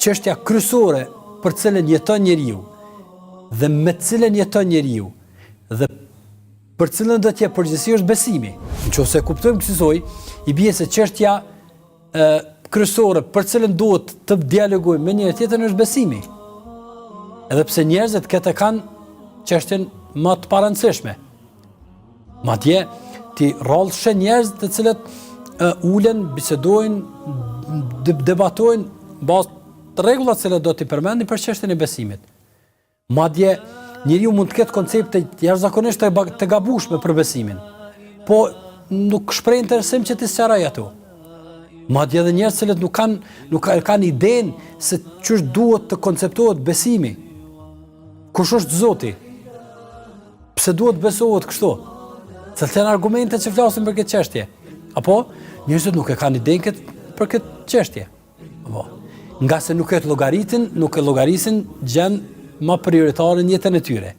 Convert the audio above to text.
çështja kryesore për cilën jeton njeriu dhe me cilën jeton njeriu dhe për cilën do të jetë përgjithësi është besimi. Nëse kuptojmë kësaj, i bie se çështja kryesore për cilën duhet të dialogojmë me njëri tjetrin është besimi. Edhe pse njerëzit këtë kanë çështjen më të parëndësishme. Madje ti rrallë njerëz të cilët ulen, bisedojnë, debatojnë bazë të rregullat që do t'i përmendin për çështjen e besimit. Madje njeriu mund të ketë koncepte jashtëzakonisht të gabueshme për besimin, po nuk shpreh interesim që t'i sqaroj ato. Madje edhe njerëz që nuk kanë idenë se ç'është duhet të konceptohet besimi. Kush është Zoti? Pse duhet besohet kështu? Cilat janë argumentet që flasin për këtë çështje? Apo njerëzit nuk e kanë idenë për këtë çështje. Apo nga se nuk e llogarisin gjën më prioritare në jetën e tyre.